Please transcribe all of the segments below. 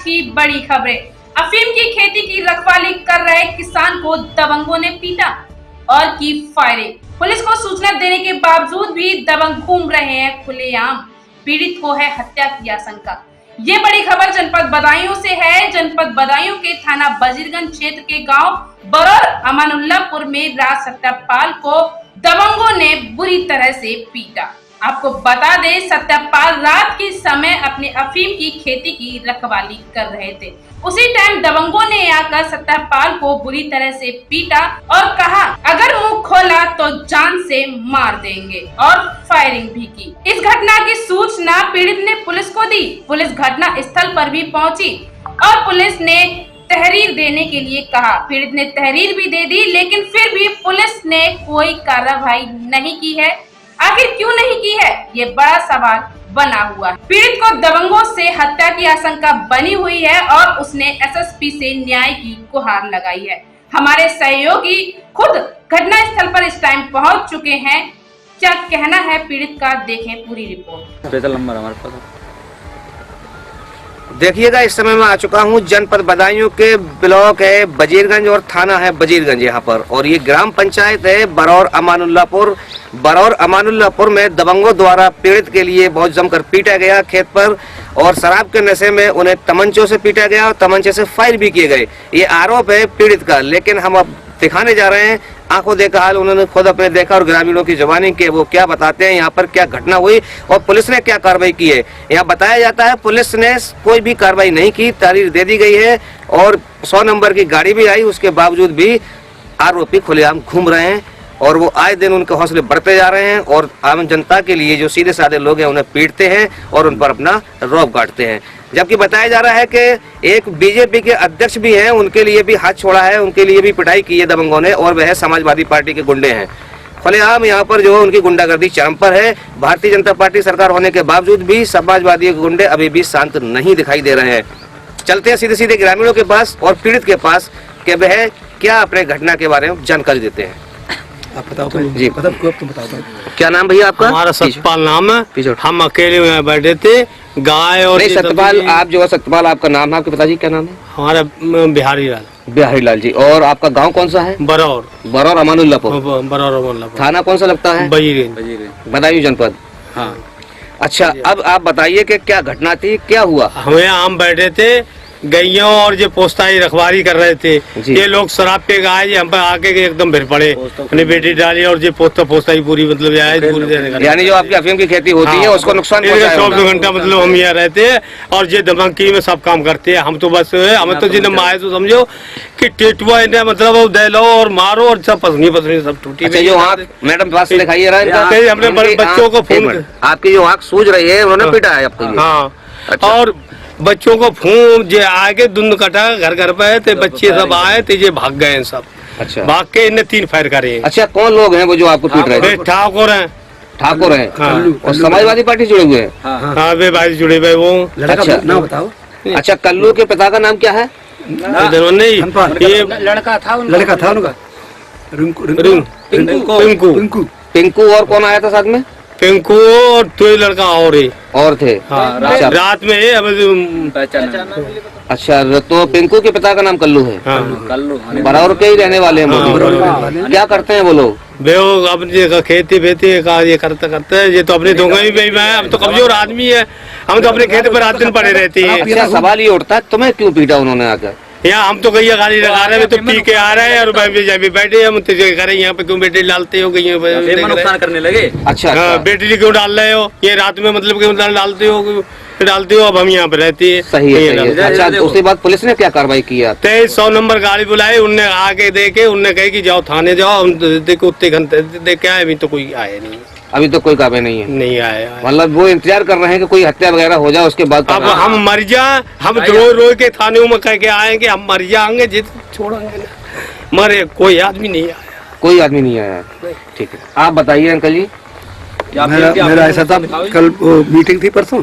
की बड़ी खबरें। अफीम की खेती की रखवाली कर रहे किसान को दबंगों ने पीटा और की फायरिंग। पुलिस को सूचना देने के बावजूद भी दबंग घूम रहे हैं खुलेआम। पीड़ित को है हत्या की आशंका। ये बड़ी खबर जनपद बदायूं से है। जनपद बदायूं के थाना वजीरगंज क्षेत्र के गांव बरौर अमानुल्लापुर में राज सत्यपाल को दबंगों ने बुरी तरह से पीटा। आपको बता दें, सत्यपाल रात के समय अपने अफीम की खेती की रखवाली कर रहे थे। उसी टाइम दबंगों ने आकर सत्यपाल को बुरी तरह से पीटा और कहा अगर मुंह खोला तो जान से मार देंगे और फायरिंग भी की। इस घटना की सूचना पीड़ित ने पुलिस को दी। पुलिस घटना स्थल पर भी पहुंची और पुलिस ने तहरीर देने के लिए कहा। पीड़ित ने तहरीर भी दे दी, लेकिन फिर भी पुलिस ने कोई कार्रवाई नहीं की है। आखिर क्यों नहीं की है, ये बड़ा सवाल बना हुआ है। पीड़ित को दबंगों से हत्या की आशंका बनी हुई है और उसने एसएसपी से न्याय की गुहार लगाई है। हमारे सहयोगी खुद घटना स्थल पर इस टाइम पहुंच चुके हैं। क्या कहना है पीड़ित का, देखें पूरी रिपोर्ट। नंबर हमारे पास देखिएगा, इस समय मैं आ चुका हूँ जनपद बदायूं के ब्लॉक है वजीरगंज और थाना है वजीरगंज यहाँ पर, और ये ग्राम पंचायत है बरौर अमानुल्लापुर। बरौर अमानुल्लापुर में दबंगों द्वारा पीड़ित के लिए बहुत जमकर पीटा गया खेत पर, और शराब के नशे में उन्हें तमंचों से पीटा गया और तमंचे से फायर भी किए गए। ये आरोप है पीड़ित का, लेकिन हम अब दिखाने जा रहे हैं आंखों देखा हाल। उन्होंने खुद अपने देखा और ग्रामीणों की जुबानी के वो क्या बताते हैं, यहाँ पर क्या घटना हुई और पुलिस ने क्या कार्रवाई की है। यहाँ बताया जाता है पुलिस ने कोई भी कार्रवाई नहीं की, तारीख दे दी गई है और 100 नंबर की गाड़ी भी आई। उसके बावजूद भी आरोपी खुलेआम घूम रहे हैं और वो आए दिन उनके हौसले बढ़ते जा रहे हैं और आम जनता के लिए जो सीधे साधे लोग हैं उन्हें पीटते हैं और उन पर अपना रौब काटते हैं। जबकि बताया जा रहा है कि एक बीजेपी के अध्यक्ष भी हैं, उनके लिए भी हाथ छोड़ा है, उनके लिए भी पिटाई की है दबंगों ने, और वह समाजवादी पार्टी के गुंडे हैं। खुलेआम यहाँ पर जो है उनकी गुंडागर्दी चरम पर है। भारतीय जनता पार्टी सरकार होने के बावजूद भी समाजवादी गुंडे अभी भी शांत नहीं दिखाई दे रहे हैं। चलते हैं सीधे सीधे ग्रामीणों के पास और पीड़ित के पास कि वह क्या अपने घटना के बारे में जानकारी देते हैं। आप बताओ जी, तुम बताओ क्या नाम भैया आपका? हमारा सतपाल नाम है। हम अकेले में बैठे थे, गाय और सतपाल, आप जो है सतपाल आपका नाम है, आपके पिताजी क्या नाम है? हमारा बिहारी लाल। बिहारी लाल जी। और आपका गांव कौन सा है? बरौर। बरौर अमानुल्लापुर। बरौर अमानुल्लापुर। थाना कौन सा लगता है? वजीरगंज। बदायूं जनपद। हाँ। अच्छा, अब आप बताइए कि क्या घटना थी, क्या हुआ? हमें हम बैठे थे, गैयों और जो पोस्ताई रखवारी कर रहे थे। ये लोग शराब पे गाय हम पे आके एकदम भिड़ पड़े, अपनी बेटी डाली और जो पोस्ताई पूरी मतलब यानी जो आपकी अफीम की खेती होती है उसको नुकसान 24 घंटा मतलब हम यहाँ रहते हैं और ये धमकी में सब काम करते हैं। हम तो बस हमें तो जिन्हें माए तो समझो कि टेटुआ इन्हें मतलब दे लो और मारो और सब पसनी सब टूटी। जो आँख मैडम पास से दिखाइए हमने बच्चों को फोन, आपकी जो आँख सूझ रही है उन्होंने पीटा है आपको? हाँ, और बच्चों को फूम जे आगे धुंध कटा घर घर पे थे, बच्चे सब आए थे, ये भाग गए सब। अच्छा, भाग के इन्हें 3 फायर करे। अच्छा, कौन लोग हैं वो जो आपको पीट रहे थे? ठाकुर हैं। ठाकुर हैं। हाँ। और समाजवादी पार्टी जुड़े हुए हैं? हाँ, वे भाई जुड़े हुए वो। अच्छा, नाम बताओ। अच्छा, कल्लू के पिता का नाम क्या है? नहीं, ये लड़का था उनका पिंकू। और कौन आया था साथ में? पिंकू और तो लड़का और थे। हाँ, रात में अच्छा, तो पिंकू के पिता का नाम कल्लू है। हाँ। बरौर के ही रहने वाले हैं वो। क्या करते हैं वो लोग? अपनी खेती बेती का ये करते ये तो अपने धोखे भी बेईमान है। हम तो कमजोर आदमी है, हम तो अपने खेत पर रात दिन पड़े रहते हैं। अच्छा, सवाल ये उठता है तुम्हें क्यों पीटा उन्होंने आकर? यहाँ हम तो गैया गाड़ी लगा रहे हैं, तो पी के आ रहे हैं और बैठे हम करे यहाँ पे क्यों बेटे डालते हो, नुकसान करने लगे। अच्छा, हाँ, बेटी क्यों डाल रहे हो, ये रात में मतलब क्यों डालते हो, अब हम यहाँ पे रहती है। सही है। अच्छा, उसके बाद पुलिस ने क्या कार्रवाई किया? 100 नंबर गाड़ी बुलाई, उनने आके देखे, उनने कहे कि जाओ थाने जाओ। हम देखो उतने घंटे देखे आए, अभी तो कोई आया नहीं। अभी तो कोई कार्रवाई नहीं आया। मतलब वो इंतजार कर रहे हैं कि कोई हत्या वगैरह हो जाए उसके बाद। अब हम मर जाए, हम रो के थाने में कह के आएंगे हम मर जाएंगे, जित छोड़ेंगे मरे। कोई आदमी नहीं आया। कोई आदमी नहीं आया। ठीक है, आप बताइए अंकल जी। मेरा ऐसा था, कल मीटिंग थी परसों,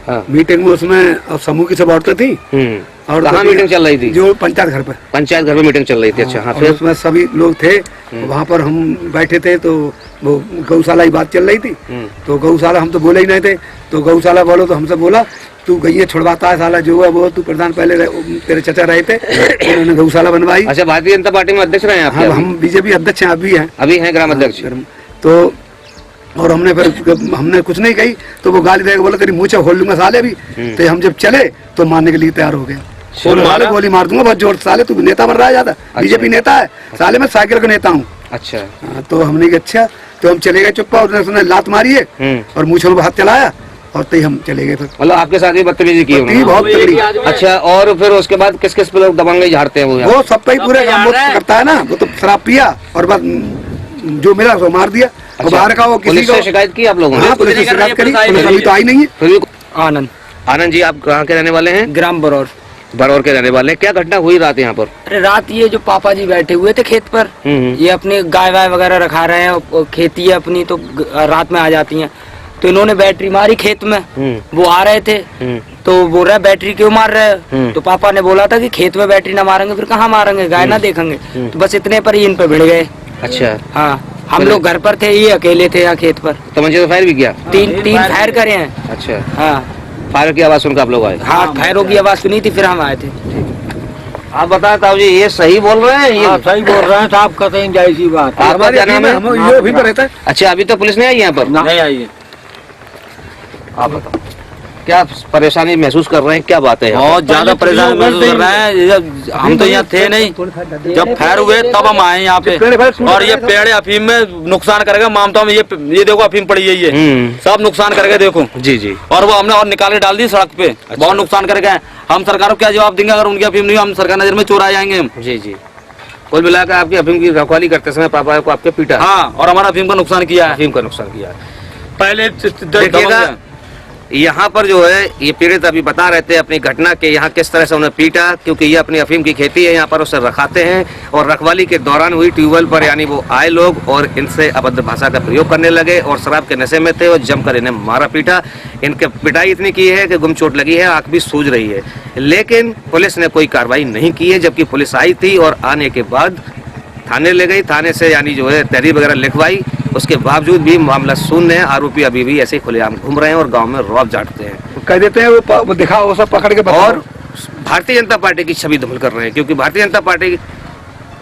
हाँ। मीटिंग में उसमें अब समूह की सब औरतें थी और कहाँ मीटिंग चल रही थी? जो पंचायत घर पर। पंचायत घर में मीटिंग चल रही थी। अच्छा, हाँ, और फिर उसमें सभी लोग थे, वहाँ पर हम बैठे थे, तो वो गौशाला की बात चल रही थी। तो गौशाला हम तो बोले ही नहीं थे, तो गौशाला बोलो तो हमसे बोला तू गैया छुड़वाता है साला, जो है वो तू प्रधान पहले तेरे चचा रहे थे, उन्होंने गौशाला बनवाई। अच्छा, भारतीय जनता पार्टी में अध्यक्ष रहे हैं आप? हम बीजेपी अध्यक्ष हैं, अभी हैं ग्राम अध्यक्ष। तो और हमने कुछ नहीं कही, तो वो गाली देकर बोला तेरी मुँह से खोल लूंगा साले भी। तो हम जब चले तो मारने के लिए तैयार हो गए, साले गोली मार दूंगा बहुत जोर, साले तू नेता बन रहा है ज्यादा, बीजेपी नेता है साले, मैं साइकिल का नेता हूँ। अच्छा, तो हमने कहा अच्छा, तो हम चले गए चुप्पा, उसने लात मारी है और मुँह में हाथ चलाया और तभी हम चले गए। मतलब आपके साथ ही बदतमीजी की उन्होंने? बहुत तगड़ी। अच्छा, और फिर उसके बाद किस किस पे लोग दबंगई झाड़ते हैं? वो सब पे ही पूरे काम करता है ना, वो तो शराब पिया और बस जो मिला उसको मार दिया। अच्छा, बाहर का वो किसी को शिकायत की आप लोगों ने? हाँ, पुलिस ने शिकायत करी, पुलिस अभी तो आई नहीं है। फिर भी आनंद जी, आप कहाँ के रहने वाले हैं? ग्राम बरौर के रहने वाले हैं। क्या घटना हुई रात यहाँ पर? अरे रात ये जो पापा जी बैठे हुए थे खेत पर, ये अपने गाय वाय वगैरह रखा रहे हैं, और खेती है अपनी, तो रात में आ जाती हैं। तो इन्होंने बैटरी मारी खेत में, वो आ रहे थे, तो बोल रहे बैटरी क्यों मार रहे हो? तो पापा ने बोला था कि खेत में बैटरी ना मारेंगे फिर कहाँ मारेंगे, गाय ना देखेंगे। तो बस इतने पर ही इन पे भिड़ गए। अच्छा, हाँ, हम लोग घर पर थे, ये अकेले थे यहाँ खेत पर। तो मुझे तो फायर भी किया? तीन फायर करे हैं। अच्छा, हाँ, फायर की आवाज सुनकर आप लोग आए? हाँ, फायरों की आवाज सुनी थी, फिर हम आए थे। आप बताएं ताऊ जी, ये सही बोल रहे हैं? ये सही बोल रहे हैं साहब, कहते हैं जायज़ी बात। आपका क्या नाम है? ये भी पर रहता है। अच्छा, अभी तो पुलिस नहीं आई यहाँ पर? नहीं आई है। आप बताओ, क्या परेशानी महसूस कर रहे हैं? क्या बात है? बहुत ज्यादा परेशानी महसूस कर रहे हैं। हम तो यहाँ थे नहीं, जब फायर हुए तब हम आए यहाँ पे। और ये पेड़ अफीम में नुकसान करेगा मामता में, ये देखो अफीम पड़ी है, ये सब नुकसान करके देखो। जी जी। और वो हमने और निकाल के डाल दी सड़क पे। बहुत नुकसान करके हैं। हम सरकार को क्या जवाब देंगे अगर उनकी अफीम नहीं, हम सरकार नजर में चोर आ जाएंगे हम। जी जी। कुल मिलाकर आपकी अफीम की रखवाली करते समय पापा को आपके पीटा? हाँ, और हमारा अफीम का नुकसान किया है। अफीम का नुकसान किया है। पहले देखिएगा, यहाँ पर जो है ये पीड़ित अभी बता रहे थे अपनी घटना के, यहाँ किस तरह से उन्हें पीटा, क्योंकि ये अपनी अफीम की खेती है, यहाँ पर उसे रखाते हैं और रखवाली के दौरान हुई ट्यूबवेल पर, यानी वो आए लोग और इनसे अभद्र भाषा का प्रयोग करने लगे और शराब के नशे में थे और जमकर इन्हें मारा पीटा। इनके पिटाई इतनी की है कि गुम चोट लगी है, आंख भी सूज रही है, लेकिन पुलिस ने कोई कार्रवाई नहीं की है। जबकि पुलिस आई थी और आने के बाद थाने ले गई, थाने से यानी जो है तहरीर वगैरह लिखवाई, उसके बावजूद भी मामला शून्य है। आरोपी अभी भी ऐसे खुलेआम घूम रहे हैं और गांव में रौब झाड़ते हैं, कह देते हैं वो दिखाओ, वो सब पकड़ के बताओ। और भारतीय जनता पार्टी की छवि धूमिल कर रहे हैं, क्योंकि भारतीय जनता पार्टी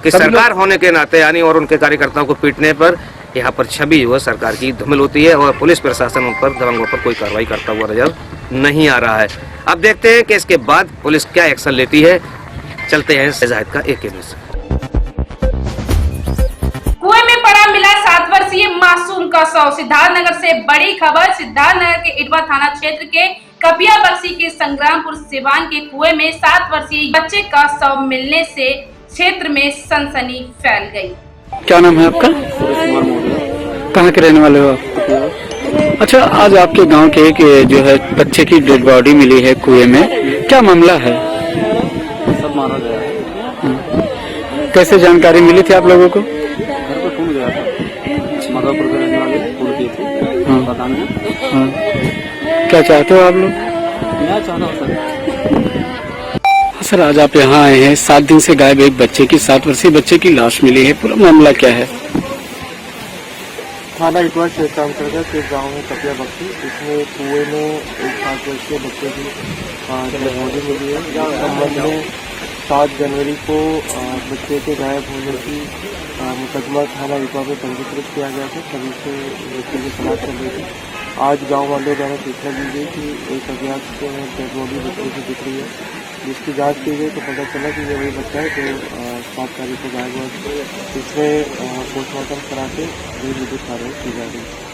की सरकार होने के नाते यानी और उनके कार्यकर्ताओं को पीटने पर यहाँ पर छवि जो है सरकार की धूमिल होती है और पुलिस प्रशासन उन पर दबंगों पर कोई कार्रवाई करता हुआ नजर नहीं आ रहा है। अब देखते हैं कि इसके बाद पुलिस क्या एक्शन लेती है। चलते हैं जाहिद का एक न्यूज़। कुएं में पड़ा मिला 7 वर्षीय मासूम का शव। सिद्धार्थनगर से बड़ी खबर। सिद्धार्थनगर के इटवा थाना क्षेत्र के कपिया बक्सी के संग्रामपुर सिवान के कुएं में 7 वर्षीय बच्चे का शव मिलने से क्षेत्र में सनसनी फैल गई। क्या नाम है आपका? कहाँ के रहने वाले हो आप? अच्छा, आज आपके गांव के एक जो है बच्चे की डेड बॉडी मिली है कुएं में, क्या मामला है? सब मारा गया है। कैसे जानकारी मिली थी आप लोगों को? घर पर टूट गया था, माधवपुर के रहने वाले टूट दिए थे। हाँ। पता नहीं। हाँ। क्या चाहते हो आप लोग? क्या चाहना हो सर? सर, आज आप यहाँ आए हैं, 7 दिन से गायब एक बच्चे की, 7 वर्षीय बच्चे की लाश मिली है, पूरा मामला क्या है? थाना इटवा क्षेत्र अंतर्गत एक गाँव है कपिया बक्सी, इसमें कुएं में एक 7 वर्षीय बच्चे की डेड बॉडी मिली है। इस संबंध में 7 जनवरी को बच्चे के गायब होने की मुकदमा थाना इटवा में पंजीकृत किया गया था। तभी से बच्चे की तलाश चल रही थी। आज गांव वालों द्वारा सूचना दी गई कि एक अज्ञात डेड बॉडी बच्चे की दिख रही है, जिसकी जांच की गई तो पता चला कि ये वही बच्चा है जो 7 तारीख को गायब हुआ। इसमें पोस्टमार्टम करा के विधिक कार्रवाई की जा रही है।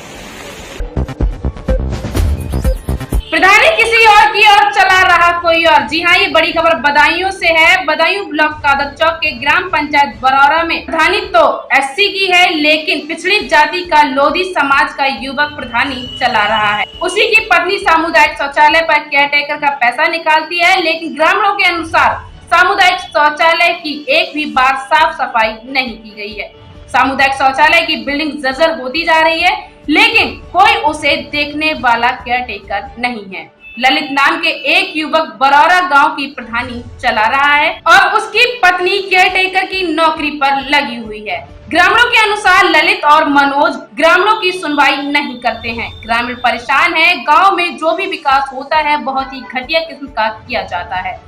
प्रधानी किसी और की ओर चला रहा कोई और। जी हाँ, ये बड़ी खबर बदायूं से है। बदायूं ब्लॉक कादर चौक के ग्राम पंचायत बरौरा में प्रधानी तो एससी की है, लेकिन पिछड़ी जाति का लोधी समाज का युवक प्रधानी चला रहा है। उसी की पत्नी सामुदायिक शौचालय पर केयरटेकर का पैसा निकालती है, लेकिन ग्रामीणों के अनुसार सामुदायिक शौचालय की एक भी बार साफ सफाई नहीं की गई है। सामुदायिक शौचालय की बिल्डिंग जर्जर होती जा रही है, लेकिन कोई उसे देखने वाला केयरटेकर नहीं है। ललित नाम के एक युवक बरौरा गांव की प्रधानी चला रहा है और उसकी पत्नी केयरटेकर की नौकरी पर लगी हुई है। ग्रामीणों के अनुसार ललित और मनोज ग्रामीणों की सुनवाई नहीं करते हैं। ग्रामीण परेशान है। गांव में जो भी विकास होता है बहुत ही घटिया किस्म का किया जाता है।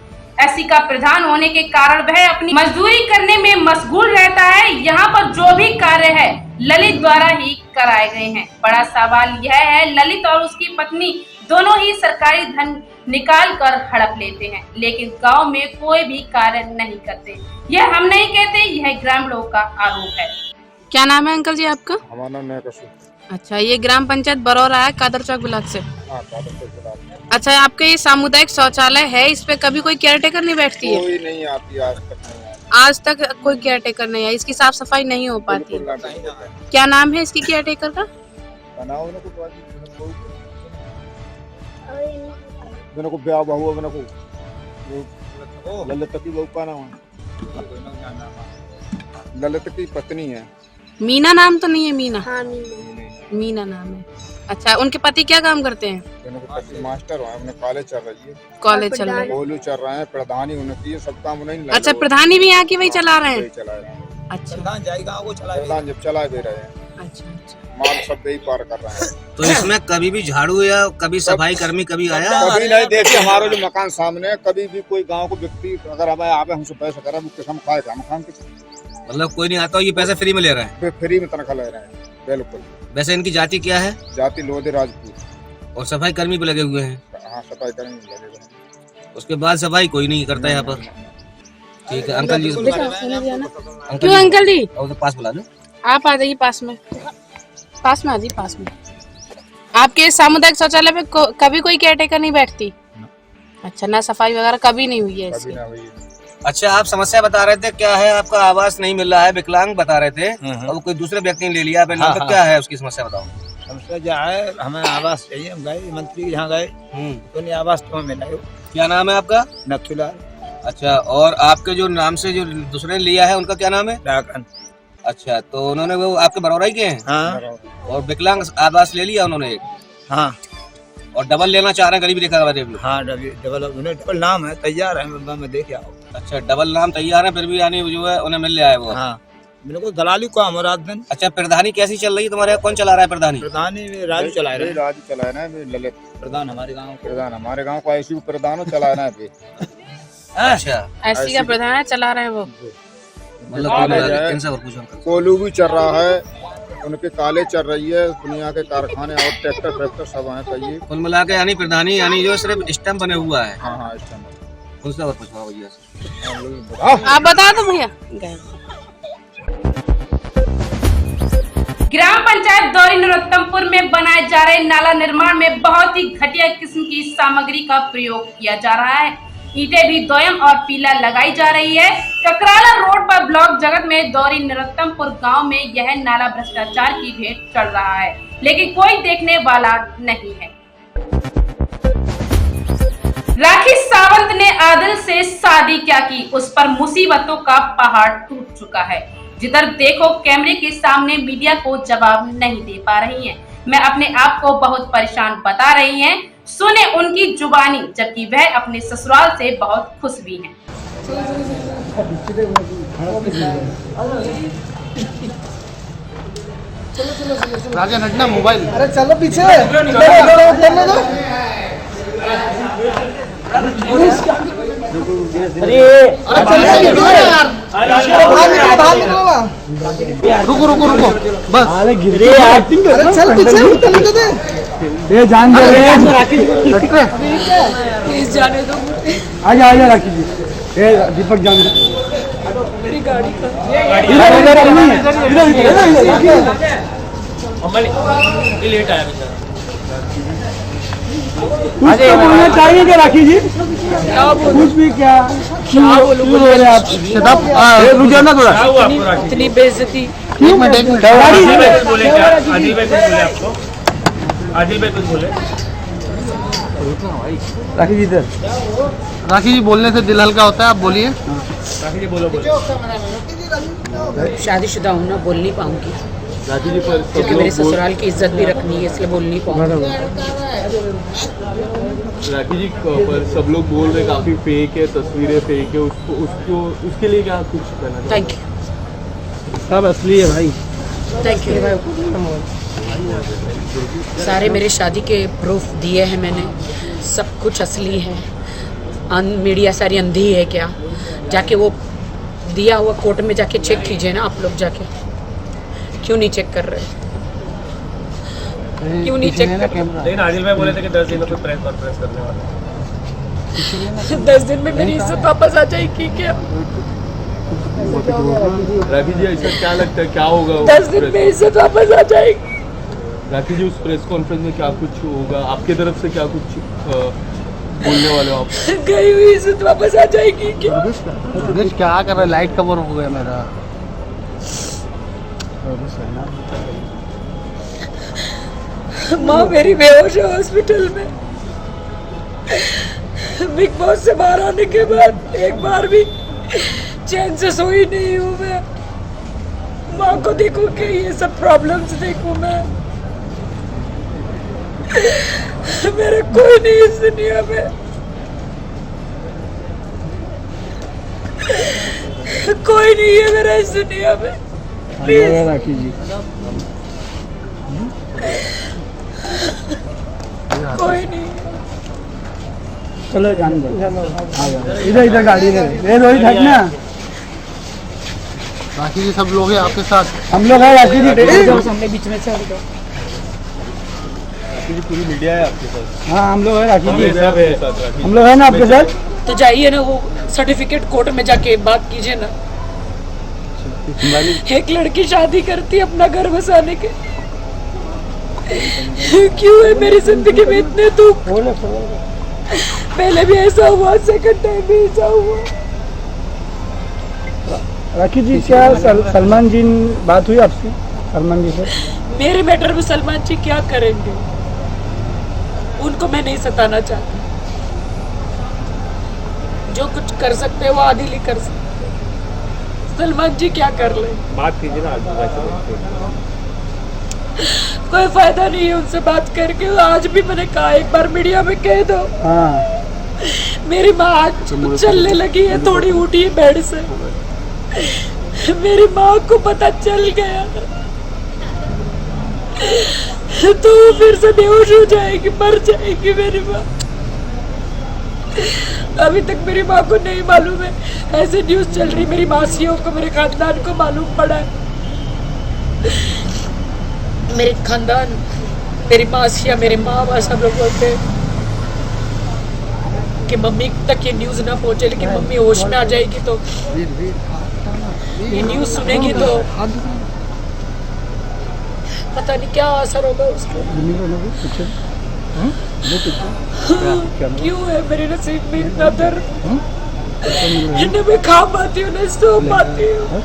एससी का प्रधान होने के कारण वह अपनी मजदूरी करने में मशगूल रहता है। यहाँ पर जो भी कार्य है ललित द्वारा ही कराए गए हैं। बड़ा सवाल यह है, ललित और उसकी पत्नी दोनों ही सरकारी धन निकाल कर हड़प लेते हैं, लेकिन गांव में कोई भी कार्य नहीं करते। यह हम नहीं कहते, यह ग्रामीणों का आरोप है। क्या नाम है अंकल जी आपका? हमारा नाम है कशु। अच्छा, ये ग्राम पंचायत बरौरा है, कादर चौक ब्लॉक से। हाँ, कादर चौक ब्लॉक। अच्छा, आपके ये सामुदायिक शौचालय है, इस पे कभी कोई केयरटेकर नहीं बैठती है? कोई नहीं आती, आज तक नहीं आती। आज तक कोई केयरटेकर नहीं है, इसकी साफ सफाई नहीं हो पाती। क्या नाम है इसकी केयरटेकर का? को ब्याह बहु ललित की बहू का नाम है, ललित की पत्नी है। मीना नाम तो नहीं है? मीना, हाँ, मीना नाम है। अच्छा, उनके पति क्या काम करते हैं? पति मास्टर है, उन्हें कॉलेज चल रही है। कॉलेज चल रहा है, कोलू चल रहा है, प्रधानी उनकी है, सब काम उन्हें। अच्छा, प्रधानी भी यहाँ की वही चला रहे हैं? अच्छा, प्रधान जाएगा वो प्रधान जब चला दे रहे हैं। अच्छा, माल सब दे पार कर रहे हैं। तो इसमें कभी भी झाड़ू या कभी सफाई कर्मी कभी आया? कभी नहीं। देखिए, हमारा जो मकान सामने है, कभी भी कोई गांव को व्यक्ति अगर हमें आवे हमसे पैसा करे, हम खाए थे, हम खान के मतलब कोई नहीं आता, ये पैसा फ्री में ले रहे हैं? फ्री में तनख्वाह ले रहे हैं, बिल्कुल। वैसे इनकी जाति क्या है? जाति लोधे राजपूत। और सफाई कर्मी भी लगे हुए हैं? हाँ, सफाई कर्मी लगे हुए हैं। उसके बाद सफाई कोई नहीं करता यहाँ पर। ठीक है अंकल जी, क्यों अंकल जी? और पास बुला दो। आप आ जाइए पास में, पास में आ जाइए, पास में। आपके सामुदायिक शौचालय पे कभी कोई केयरटेकर नहीं बैठती? अच्छा, ना सफाई वगैरह कभी नहीं हुई है इसकी? अच्छा, आप समस्या बता रहे थे, क्या है? आपका आवास नहीं मिल रहा है, विकलांग बता रहे थे, और कोई दूसरे व्यक्ति ने ले लिया। तो क्या है उसकी समस्या, बताओ। समस्या क्या है, हमें आवास चाहिए। हम गए मंत्री के यहाँ गए, तो नहीं आवास तो हमें मिला। क्या नाम है आपका? नथुलाल। अच्छा, और आपके जो नाम से जो दूसरे ने लिया है उनका क्या नाम है? डाकन। अच्छा, तो उन्होंने वो आपके बरौरा ही के हैं? हाँ। और विकलांग आवास ले लिया उन्होंने एक? हाँ। और डबल लेना चाह रहे हैं, गरीबी रेखा हाँ, डबल नाम है, तैयार है, मैं देख आओ। अच्छा, डबल नाम तैयार है, फिर भी यानी जो है उन्हें मिल रहा है वो? हाँ, मेरे को दलाली को हमारा दिन। अच्छा, प्रधानी कैसी चल रही है तुम्हारे? कौन चला रहा है प्रधानी? प्रधानी राजू चला रहे हैं। राजू चला रहा है, ललित प्रधान हमारे गाँव। प्रधान हमारे गाँव को ऐसी प्रधान चला रहा है। अच्छा, एससी का प्रधान है, चला रहे हैं वो। मतलब कोलू भी चल रहा है, उनके काले चल रही है, दुनिया के कारखाने और ट्रैक्टर सब हैं कई। कुल मिला के यानी प्रधानी यानी जो सिर्फ स्टैम्प बने हुआ है। हाँ हाँ, स्टैम्प। उनसे और पूछवा भैया से। आप बता दो भैया। ग्राम पंचायत दौरी नरोत्तमपुर में बनाए जा रहे नाला निर्माण में बहुत ही घटिया किस्म की सामग्री का प्रयोग किया जा रहा है। ईंटें भी दोयम और पीला लगाई जा रही है। ककराला रोड पर ब्लॉक जगत में दौरी नरोत्तमपुर गांव में यह नाला भ्रष्टाचार की भेंट चढ़ रहा है, लेकिन कोई देखने वाला नहीं है। राखी सावंत ने आदिल से शादी क्या की, उस पर मुसीबतों का पहाड़ टूट चुका है। जिधर देखो कैमरे के सामने मीडिया को जवाब नहीं दे पा रही हैं। मैं अपने आप को बहुत परेशान बता रही हैं। सुने उनकी जुबानी, जबकि वह अपने ससुराल से बहुत खुश भी हैं। राजा नटना मोबाइल। अरे चलो पीछे। रुको रुको रुको बस। अरे चल पीछे। ये जान दे रहे हैं। प्लीज जाने दो। आजा आजा राखी जी। ये दीपक जान दे। मेरी गाड़ी का लेट आया बेचारा। कुछ तो बोलना चाहिए क्या राखी जी? कुछ भी क्या बोल रहे आप? रुक जाओ ना थोड़ा। इतनी बेइज्जती। एक मिनट आदिल भाई कुछ बोले आपको? आदिल भाई कुछ बोले? राखी जी इधर। राखी जी बोलने से दिल हल्का होता है, आप बोलिए। राखी जी बोलो। शादीशुदा हूँ ना, बोल नहीं पाऊंगी। राखी जी पर क्योंकि मेरे ससुराल की इज्जत भी रखनी है, इसलिए बोल नहीं पाऊंगी। राखी जी पर सब लोग बोल रहे काफी फेक है, तस्वीरें फेक है, उसको उसके लिए क्या कुछ कहना? Thank you. सब असली है भाई। Thank you. सारे मेरे शादी के प्रूफ दिए हैं मैंने, सब कुछ असली है। मीडिया सारी अंधी है क्या? जाके वो दिया हुआ कोर्ट में जाके चेक कीजिए ना आप लोग जाके। क्यों नहीं चेक कर रहे? क्यों नहीं चेक कर रहे? लेकिन आदिल भाई बोले थे कि 10 दिन में कोई प्रेस कॉन्फ्रेंस करने वाला। 10 दिन में मेरी इज्जत वापस आ जाएगी क्या? राखी जी ऐसा क्या लगता है क्या होगा? 10 दिन में इज्जत वापस आ जाएगी। राखी जी उस प्रेस कॉन्फ्रेंस में क्या कुछ होगा? आपके तरफ से क्या कुछ बोलने वाले हो आप? गई हुई इज्जत वापस आ जाएगी क्या? क्या कर रहा है? लाइट कवर हो गया मेरा। माँ मेरी बेहोश है हॉस्पिटल में। बिग बॉस से बाहर आने के बाद एक बार भी चैन से सोई नहीं हूँ मैं। माँ को देखो कि ये सब प्रॉब्लम्स देखूं मैं। मेरा कोई नहीं इस दुनिया में। कोई नहीं है मेरा इस दुनिया में। प्लीज राखी जी कोई नहीं। चलो जान दो। इधर इधर गाड़ी में रोहित हटना। राखी जी सब लोग हैं आपके साथ? हम लोग हैं राखी जी। सामने बीच में से पूरी मीडिया है आपके साथ? हाँ हम लोग हैं राखी जी। हम हम लोग हैं ना आपके साथ। तो जाइए ना, वो सर्टिफिकेट कोर्ट में जाके बात कीजिए ना। एक लड़की शादी करती है अपना घर बसाने के। क्यों है मेरी जिंदगी में इतने दुख? पहले भी ऐसा हुआ, सेकंड टाइम भी ऐसा हुआ। राखी जी क्या सलमान जी बात हुई आपसे? सलमान जी से मेरे मैटर में सलमान जी क्या करेंगे? उनको मैं नहीं सताना चाहती। जो कुछ कर सकते हैं वो आदिल ही कर सकते। सलमान जी क्या कर ले? बात कीजिए ना। कोई फायदा नहीं है उनसे बात करके। आज भी मैंने कहा एक बार मीडिया में कह दो। हाँ। मेरी माँ आज चलने लगी है, थोड़ी उठी है बेड से। मेरी माँ को पता चल गया तो फिर से बेहोश हो जाएगी, मर जाएगी मेरी माँ। अभी तक मेरी माँ को नहीं मालूम है। ऐसे न्यूज चल रही, मेरी मासियों को, मेरे खानदान को मालूम पड़ा है। मेरे खानदान, मेरी मासिया, मेरे माँ बाप सब लोग बोलते हैं कि मम्मी तक ये न्यूज ना पहुंचे, लेकिन मम्मी होश में आ जाएगी तो ये न्यूज सुनेगी तो पता नहीं क्या असर होगा उसको। क्यों है मेरे नसीब में इतना दर्द? न मैं खा पाती हूँ, न सो पाती हूँ,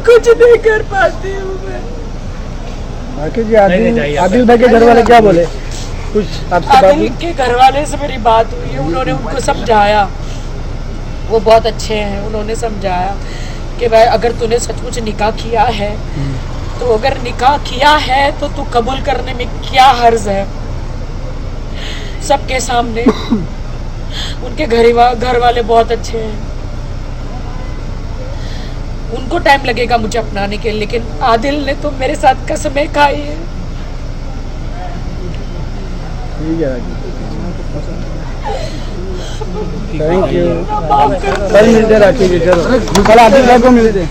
कुछ नहीं कर पाती हूँ मैं। राखी जी आदिल भाई के घर वाले क्या बोले? कुछ आपसे बात? आदिल के घर वाले से मेरी बात हुई है, उन्होंने उनको समझाया। वो बहुत अच्छे हैं, उन्होंने समझाया कि भाई अगर तूने सचमुच निकाह किया है तो अगर निकाह किया है तो तू कबूल करने में क्या हर्ज है। सबके सामने उनके घर वाले बहुत अच्छे हैं। उनको टाइम लगेगा मुझे अपनाने के, लेकिन आदिल ने तो मेरे साथ कसमें खाई है। ठीक है थैंक यू। कल मिलते राखी जी। चलो कल आदिल भाई को मिलते।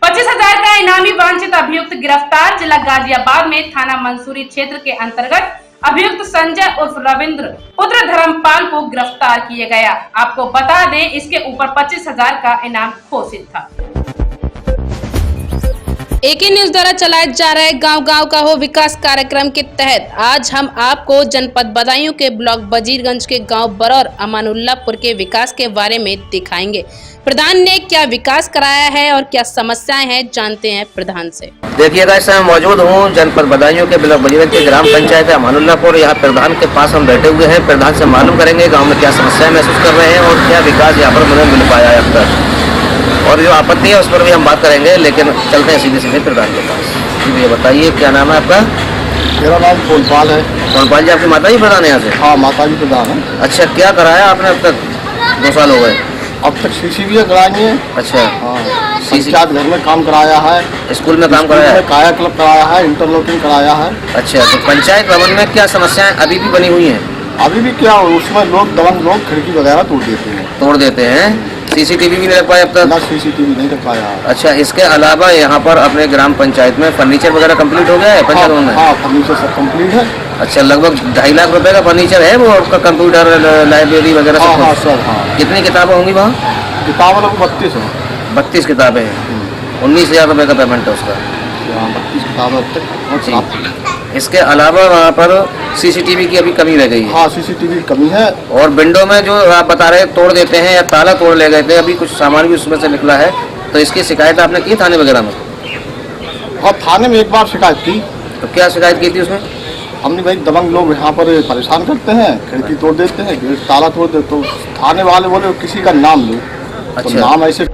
25,000 का इनामी वांछित अभियुक्त गिरफ्तार। जिला गाजियाबाद में थाना मंसूरी क्षेत्र के अंतर्गत अभियुक्त संजय उर्फ रविंद्र पुत्र धर्मपाल को गिरफ्तार किया गया। आपको बता दें इसके ऊपर 25,000 का इनाम घोषित था। एके न्यूज द्वारा चलाए जा रहे गांव-गांव का हो विकास कार्यक्रम के तहत आज हम आपको जनपद बदायूं के ब्लॉक बजीरगंज के गांव बरौर अमानुल्लापुर के विकास के बारे में दिखाएंगे। प्रधान ने क्या विकास कराया है और क्या समस्याएं हैं, जानते हैं प्रधान से। देखिएगा, इस समय मौजूद हूँ जनपद बदायूं के ब्लॉक बजीरगंज के ग्राम पंचायत अमानुल्लापुर। यहाँ प्रधान के पास हम बैठे हुए हैं। प्रधान से मालूम करेंगे गांव में क्या समस्याएं महसूस कर रहे हैं और क्या विकास यहाँ पर मुझे मिल पाया है अब तक, और जो आपत्ति है उस पर भी हम बात करेंगे। लेकिन चलते हैं सीधे सीधे प्रधान के पास। जी, ये बताइए क्या नाम है आपका? मेरा नाम सोनपाल है। सोनपाल जी, आपकी माता जी प्रधान है यहाँ से? हाँ, माता जी प्रधान है। अच्छा, क्या कराया आपने अब तक? 2 साल हो गए। अब तक CCTV कराई है। अच्छा, पंचायत घर में काम कराया है, स्कूल में काम कराया है, काया क्लब कराया है, इंटरलॉकिंग कराया है। अच्छा, तो पंचायत भवन में क्या समस्याएं अभी भी बनी हुई हैं? अभी भी क्या, उसमें लोग दबंग लोग खिड़की वगैरह तोड़ देते हैं। CCTV भी नहीं रख पाए अब तक? ना, CCTV नहीं रख पाया। अच्छा, इसके अलावा यहाँ पर अपने ग्राम पंचायत में फर्नीचर वगैरह कंप्लीट हो गया है पंचायत में? हाँ, फर्नीचर सब कंप्लीट है। अच्छा, लगभग 2.5 लाख रुपए का फर्नीचर है वो आपका? कंप्यूटर, लाइब्रेरी वगैरह सब? हाँ, सब। हाँ, कितनी किताबें होंगी वहाँ? किताबें 32 है। 32 किताबें हैं। 19,000 रुपये का पेमेंट है उसका। 32 किताबें अब तक। इसके अलावा वहाँ पर CCTV की अभी कमी रह गई है? हाँ, CCTV की कमी है। और विंडो में जो आप बता रहे तोड़ देते हैं या ताला तोड़ ले गए थे, अभी कुछ सामान भी उसमें से निकला है, तो इसकी शिकायत आपने की थाने वगैरह में? हाँ, थाने में एक बार शिकायत की। तो क्या शिकायत की थी उसमें? हमने भाई दबंग लोग यहाँ पर परेशान करते हैं, खिड़की तोड़ देते हैं, गेट ताला तोड़ देते, तो थाने वाले बोले किसी का नाम लो। अच्छा, तो नाम ऐसे